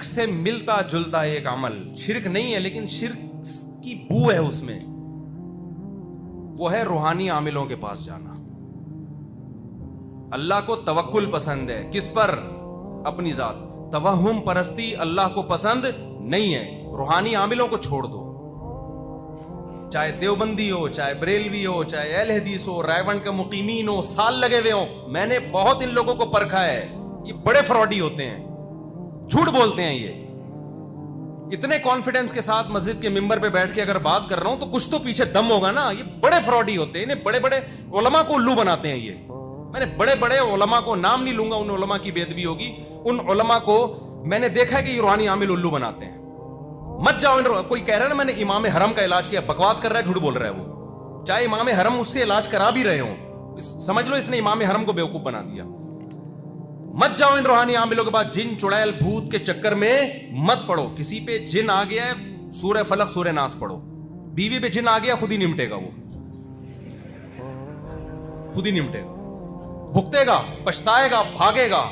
शिर्क से मिलता जुलता एक अमल, शिर्क नहीं है लेकिन शिर्क की बू है उसमें, वो है रूहानी आमिलों के पास जाना। अल्लाह को तवक्कुल पसंद है, किस पर? अपनी जात। तवहुम परस्ती अल्लाह को पसंद नहीं है, रूहानी आमिलों को छोड़ दो। चाहे देवबंदी हो, चाहे बरेलवी हो, चाहे अहले हदीस हो, रायवंड के मुकीमीन हो, साल लगे हुए हो, मैंने बहुत इन लोगों को परखा है, ये बड़े फ्रॉडी होते हैं, झूठ बोलते हैं। ये इतने कॉन्फिडेंस के साथ मस्जिद के मिंबर पे बैठ के अगर बात कर रहा हूं तो कुछ तो पीछे दम होगा ना। ये बड़े फ्रॉडी होते हैं, इन्हें बड़े बड़े उलमा को उल्लू बनाते हैं। ये मैंने बड़े बड़े उलमा को, नाम नहीं लूंगा, उन उलमा की बेदबी होगी, उन उलमा को मैंने देखा है कि ये रूहानी आमिल उल्लू बनाते हैं। मत जाओ। कोई कह रहा है ना मैंने इमाम हरम का इलाज किया, बकवास कर रहा है, झूठ बोल रहा है वो। चाहे इमाम हरम उससे इलाज करा भी रहे हो, समझ लो इसने इमाम हरम को बेवकूफ बना दिया। मत जाओ इन रूहानी आमिलों के बाद, जिन चुड़ैल भूत के चक्कर में मत पड़ो। किसी पे जिन आ गया है, सूरह फलक सूरह नास पढ़ो। बीवी पे जिन आ गया, खुद ही निमटेगा, वो खुद ही निमटेगा, भुगतेगा, पछताएगा, भागेगा,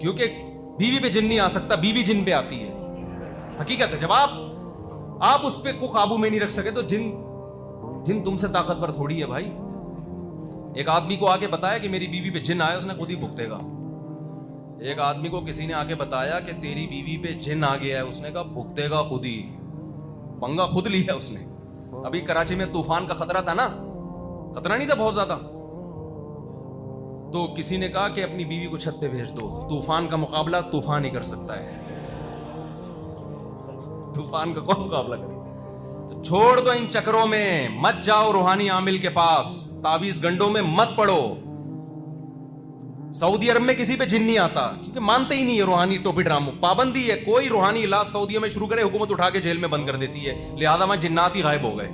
क्योंकि बीवी पे जिन नहीं आ सकता, बीवी जिन पे आती है। हकीकत है, जब आप उस पे को काबू में नहीं रख सके तो जिन तुमसे ताकतवर थोड़ी है भाई। एक आदमी को आके बताया कि मेरी बीवी पे जिन आया, उसने खुद ही भुगतेगा। एक आदमी को किसी ने आके बताया कि तेरी बीवी पे जिन आ गया है, उसने कहा भुगतेगा खुद ही, पंगा खुद लिया उसने। अभी कराची में तूफान का खतरा था ना, खतरा नहीं था बहुत ज्यादा, तो किसी ने कहा कि अपनी बीवी को छत पे भेज दो, तूफान का मुकाबला तूफान ही कर सकता है, तूफान का कौन मुकाबला करे। तो छोड़ दो इन चक्रों में, मत जाओ रूहानी आमिल के पास, तावीज गंडों में मत पड़ो। सऊदी अरब में किसी पे जिन नहीं आता, क्योंकि मानते ही नहीं है रूहानी टोपी ड्रामो, पाबंदी है। कोई रूहानी इलाज सऊदी में शुरू करे, हुकूमत उठा के जेल में बंद कर देती है, लिहाजा वहां जिन्नात ही गायब हो गए।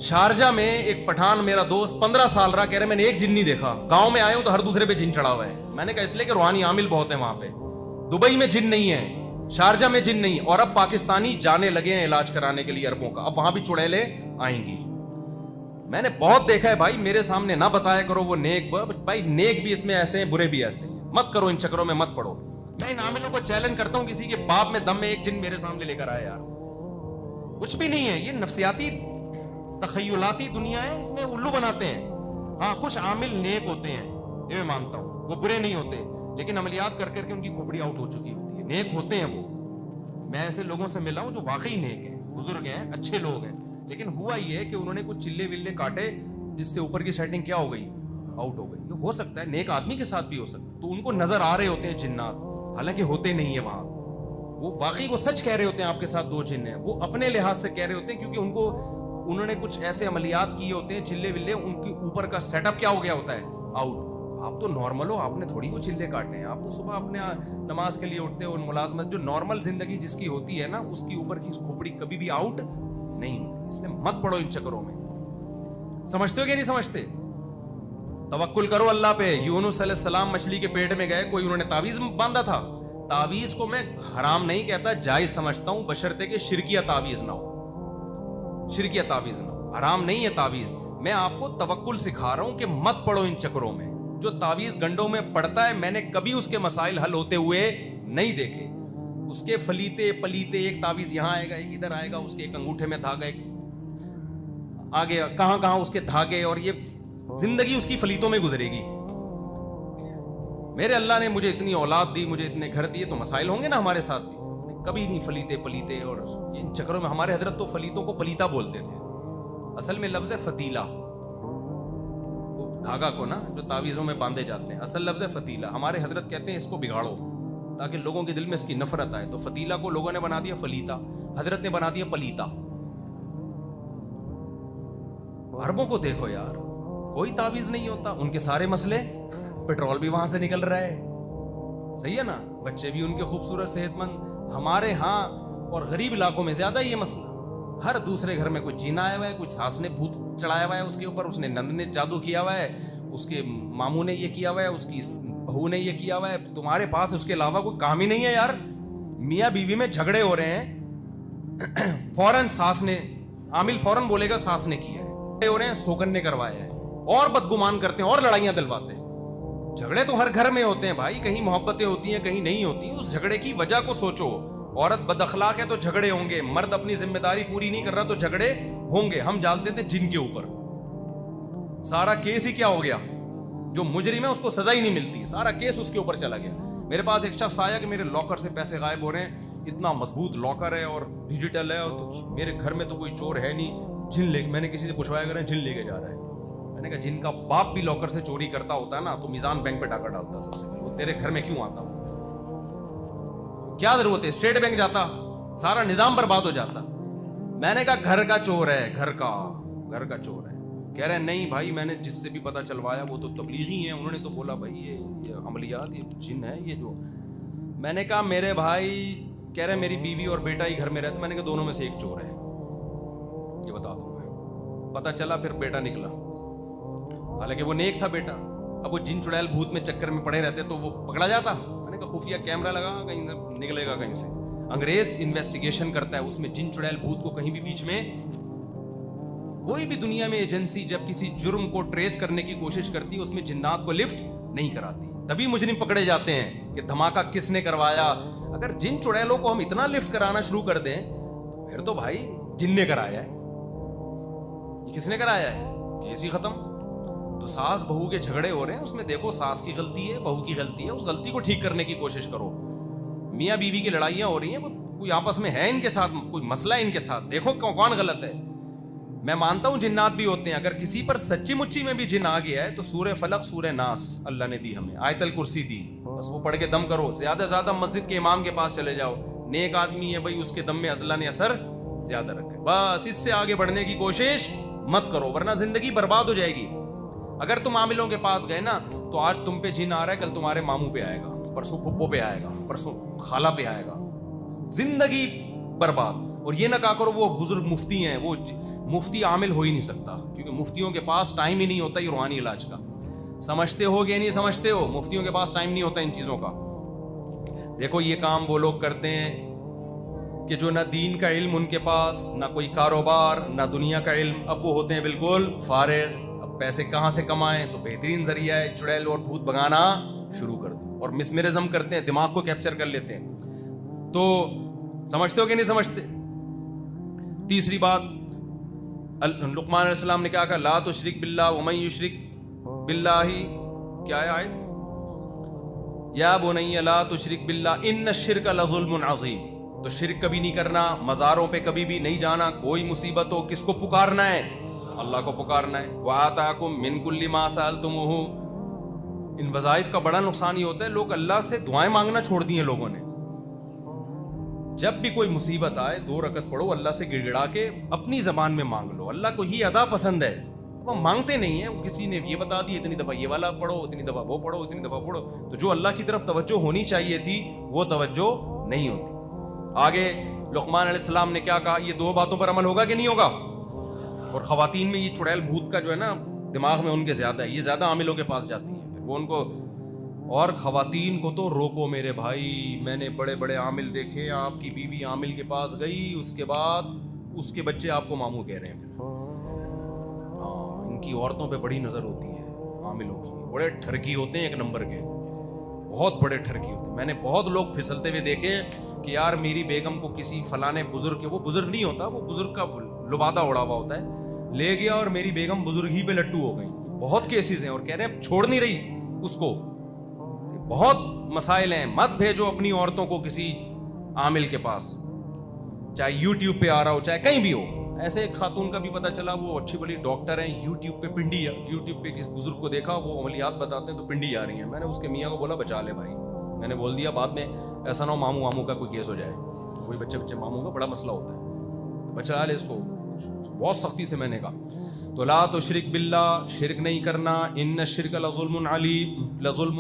शारजा में एक पठान मेरा दोस्त 15 साल रहा, कह रहे मैंने एक जिन नहीं देखा, गांव में आए हूं तो हर दूसरे पे जिन चढ़ा हुआ है। मैंने कहा इसलिए कि रूहानी आमिल बहुत है वहां पे। दुबई में जिन नहीं है, शारजा में जिन नहीं, और अब पाकिस्तानी जाने लगे हैं इलाज कराने के लिए अरबों का, अब वहां भी चुड़ैले आएंगी। मैंने बहुत देखा है भाई, मेरे सामने ना बताया करो वो नेक भाई, नेक भी इसमें ऐसे हैं, बुरे भी ऐसे हैं। मत करो इन चक्करों में, मत पड़ो। मैं इन आमिलों को चैलेंज करता हूं, किसी के बाप में दम में एक जिन मेरे सामने लेकर आए यार, कुछ भी नहीं है, ये नफ्सियाती तखय्युलाती दुनिया है, इसमें उल्लू बनाते हैं। हाँ, कुछ आमिल नेक होते हैं, ये मैं मानता हूं, वो बुरे नहीं होते, लेकिन अमलियात कर करके उनकी खोपड़ी आउट हो चुकी होती है। नेक होते हैं वो, मैं ऐसे लोगों से मिला हूं जो वाकई नेक हैं, बुजुर्ग हैं, अच्छे लोग हैं, लेकिन हुआ ये है कि उन्होंने कुछ चिल्ले विल्ले काटे जिससे ऊपर की सेटिंग क्या हो गई, आउट हो गई। ये हो सकता है, नेक आदमी के साथ भी हो सकता है। तो उनको नजर आ रहे होते हैं जिन्नात, हालांकि होते नहीं है वहां, वो वाकई वो सच कह रहे होते हैं आपके साथ दो जिन्न हैं, वो अपने लिहाज से कह रहे होते हैं, क्योंकि उन्होंने कुछ ऐसे अमलियात किए होते हैं, चिल्ले विल्ले, उनके ऊपर का सेटअप क्या हो गया होता है, आउट। आप तो नॉर्मल हो, आपने थोड़ी वो चिल्ले काटने हैं, आप तो सुबह अपने नमाज के लिए उठते हो, मुलाजमत जो नॉर्मल जिंदगी जिसकी होती है ना, उसकी ऊपर की खोपड़ी कभी भी आउट नहीं होती। इसलिए मत पड़ो इन चक्करों में। समझते हो कि नहीं समझते? तवक्कुल करो अल्लाह पे। यूनुस अलैहिस्सलाम मछली के पेट में गए, कोई उन्होंने तावीज बांधा था। तावीज को मैं हराम नहीं कहता, जायज समझता हूं, बशर्ते के शिरकिया तावीज ना हो, शिरकिया तावीज ना हो, हराम नहीं है तावीज। मैं आपको तवक्कुल सिखा रहा हूं कि मत पड़ो इन चक्करों में। जो तावीज गंडों में पड़ता है, मैंने कभी उसके मसाइल हल होते हुए नहीं देखे। उसके फलीते पलीते, एक तावीज यहां आएगा, एक इधर आएगा, उसके एक अंगूठे में धागा, एक आगे कहां कहां उसके धागे, और ये जिंदगी उसकी फलीतों में गुजरेगी। मेरे अल्लाह ने मुझे इतनी औलाद दी, मुझे इतने घर दिए, तो मसाइल होंगे ना हमारे साथ भी। कभी नहीं फलीते पलीते और इन चक्करों में। हमारे हजरत तो फलीतों को पलीता बोलते थे, असल में लफ्ज है फतीला, धागा को ना जो तावीज़ों में बांधे जाते हैं, असल लफ्ज़ है फतीला। हमारे हजरत कहते हैं इसको बिगाड़ो ताकि लोगों के दिल में इसकी नफरत आए, तो फतीला को लोगों ने बना दिया फलीता, हजरत ने बना दिया पलीता। अरबों को देखो यार, कोई तावीज़ नहीं होता, उनके सारे मसले, पेट्रोल भी वहां से निकल रहा है, सही है ना, बच्चे भी उनके खूबसूरत सेहतमंद। हमारे यहाँ और गरीब इलाकों में ज्यादा ये मसला, हर दूसरे घर में कोई जीना आया हुआ है, कुछ सास ने भूत चढ़ाया हुआ है उसके ऊपर, उसने नंद ने जादू किया हुआ है, उसके मामू ने ये किया हुआ है, उसकी बहू ने ये किया हुआ है। तुम्हारे पास उसके अलावा कोई काम ही नहीं है यार। मियाँ बीवी में झगड़े हो रहे हैं, फौरन सास ने, आमिल फौरन बोलेगा सास ने किया है, हो रहे हैं सोकन ने करवाया है, और बदगुमान करते हैं और लड़ाइयां दिलवाते हैं। झगड़े तो हर घर में होते हैं भाई, कहीं मोहब्बतें होती हैं कहीं नहीं होती। उस झगड़े की वजह को सोचो। औरत बदअखलाक है तो झगड़े होंगे, मर्द अपनी जिम्मेदारी पूरी नहीं कर रहा तो झगड़े होंगे। हम डालते थे जिन के ऊपर, सारा केस ही क्या हो गया, जो मुजरिम है उसको सजा ही नहीं मिलती, सारा केस उसके ऊपर चला गया। मेरे पास एक शख्स आया कि मेरे लॉकर से पैसे गायब हो रहे हैं, इतना मजबूत लॉकर है और डिजिटल है, और तो मेरे घर में तो कोई चोर है नहीं, जिन ले, मैंने किसी से पूछवाया कर जिन लेके जा रहा है। मैंने कहा जिनका बाप भी लॉकर से चोरी करता होता है ना तो मीजान बैंक पे टाका डालता सबसे पहले, वो तेरे घर में क्यों आता? क्या जरूरत है? स्टेट बैंक जाता, सारा निजाम बर्बाद हो जाता। मैंने कहा घर का चोर है, घर का चोर है। कह रहे नहीं भाई, मैंने जिससे भी पता चलवाया वो तो तबलीगी है, उन्होंने तो बोला भाई ये अमलियात, ये जिन है ये जो। मैंने कहा मेरे भाई, कह रहे मेरी बीवी और बेटा ही घर में रहते। मैंने कहा दोनों में से एक चोर है, ये बता दूंगा। पता चला फिर बेटा निकला, हालांकि वो नेक था बेटा। अब वो जिन चुड़ैल भूत में चक्कर में पड़े रहते तो वो पकड़ा जाता। मैंने कहा खुफिया कैमरा लगा, कहीं निकलेगा कहीं से। अंग्रेज इन्वेस्टिगेशन करता है, उसमें जिन चुड़ैल भूत को कहीं भी बीच में, कोई भी दुनिया में एजेंसी जब किसी जुर्म को ट्रेस करने की कोशिश करती है उसमें जिन्नात को लिफ्ट नहीं कराती, तभी मुजरिम पकड़े जाते हैं कि धमाका किसने करवाया। अगर जिन चुड़ैलों को हम इतना लिफ्ट कराना शुरू कर दें तो फिर तो भाई जिन ने कराया है, ये किसने कराया है, केस ही खत्म। तो सास बहू के झगड़े हो रहे हैं, उसमें देखो सास की गलती है, बहू की गलती है, उस गलती को ठीक करने की कोशिश करो। मियाँ बीवी की लड़ाइयाँ हो रही हैं, कोई आपस में है इनके साथ कोई मसला है इनके साथ, देखो कौन गलत है। मैं मानता हूं जिन्नात भी होते हैं, अगर किसी पर सच्ची मुच्ची में भी जिन आ गया है तो सूरह फलक सूरह नास अल्लाह ने दी हमें, आयतल कुर्सी दी, बस वो पढ़ के दम करो। ज्यादा से ज्यादा मस्जिद के इमाम के पास चले जाओ, नेक आदमी है भाई, उसके दम में अल्लाह ने असर ज्यादा रखे, बस इससे आगे बढ़ने की कोशिश मत करो, वरना जिंदगी बर्बाद हो जाएगी। अगर तुम आमिलों के पास गए ना तो आज तुम पे जिन आ रहा है, कल तुम्हारे मामू पे आएगा, परसों फुप्पो पे आएगा, परसों खाला पे आएगा, जिंदगी बर्बाद। और ये ना कहा करो वो बुजुर्ग मुफ्ती हैं, वो मुफ्ती आमिल हो ही नहीं सकता, क्योंकि मुफ्तियों के पास टाइम ही नहीं होता ये रूहानी इलाज का। समझते हो कि नहीं समझते हो, मुफ्तियों के पास टाइम नहीं होता इन चीजों का। देखो ये काम वो लोग करते हैं कि जो ना दीन का इल्म उनके पास, ना कोई कारोबार, ना दुनिया का इल्म, अब वो होते हैं बिल्कुल फारिग। अब पैसे कहाँ से कमाएं, तो बेहतरीन जरिया है चुड़ैल और भूत भगाना शुरू कर दो, और मिसमेरिज्म करते हैं, दिमाग को कैप्चर कर लेते हैं। तो समझते हो कि नहीं समझते? तीसरी बात, लुकमान अलैहिस्सलाम ने क्या कहा, ला तुशरिक बिल्लाह व मन युशरिक बिल्लाही, क्या है आयत, या बुनैया ला तुशरिक बिल्लाह इन्न शिर्क लज़ुल्मुन अज़ीम। तो शिर्क कभी नहीं करना, मज़ारों पे कभी भी नहीं जाना, कोई मुसीबत हो किसको पुकारना है, अल्लाह को पुकारना है। व आताकुम मिन कुल्ली मा सअलतमुहु, इन वज़ाइफ का बड़ा नुकसान ये होता है, लोग अल्लाह से दुआएं मांगना छोड़ दी हैं लोगों ने। जब भी कोई मुसीबत आए 2 रकत पढ़ो, अल्लाह से गिड़गिड़ा के अपनी जबान में मांग लो, अल्लाह को ये अदा पसंद है। अब हम मांगते नहीं है, किसी ने ये बता दिया इतनी दफा ये वाला पढ़ो, इतनी दफा वो पढ़ो, इतनी दफा पढ़ो, तो जो अल्लाह की तरफ तवज्जो होनी चाहिए थी वो तवज्जो नहीं होती। आगे लुकमान अलैहिस्सलाम ने क्या कहा, ये 2 बातों पर अमल होगा कि नहीं होगा। और खवातीन में ये चुड़ैल भूत का जो है ना दिमाग में उनके ज्यादा है, ये ज्यादा आमिलों के पास जाती हैं, फिर वो उनको, और खवातीन को तो रोको मेरे भाई। मैंने बड़े बड़े आमिल देखे, आपकी बीवी आमिल के पास गई, उसके बाद उसके बच्चे आपको मामू कह रहे हैं। हाँ, इनकी औरतों पे बड़ी नजर होती है आमिलों की, बड़े ठरकी होते हैं, 1 नंबर के, बहुत बड़े ठरकी होते हैं। मैंने बहुत लोग फिसलते हुए देखे कि यार मेरी बेगम को किसी फलाने बुजुर्ग के, वो बुजुर्ग नहीं होता, वो बुजुर्ग का लुबादा उड़ा हुआ होता है, ले गया और मेरी बेगम बुजुर्ग ही पे लट्टू हो गई। बहुत केसेस हैं, और कह रहे हैं छोड़ नहीं रही उसको। बहुत मसाइल हैं, मत भेजो अपनी औरतों को किसी आमिल के पास, चाहे यूट्यूब पे आ रहा हो चाहे कहीं भी हो। ऐसे एक खातून का भी पता चला, वो अच्छी बड़ी डॉक्टर हैं, यूट्यूब पे पिंडी, यूट्यूब पे किस बुजुर्ग को देखा वो अमलियात बताते हैं तो पिंडी आ रही है। मैंने उसके मियाँ को बोला बचा ले भाई, मैंने बोल दिया बाद में ऐसा ना हो मामू मामू का कोई केस हो जाए, कोई बच्चे मामू का बड़ा मसला होता है, बचा ले इसको। बहुत सख्ती से मैंने कहा। तो ला तुशरिक बिल्लाह, शिरक नहीं करना, इन्न शिर्क लज़ुल्मुन अलीम, लज़ुल्मुन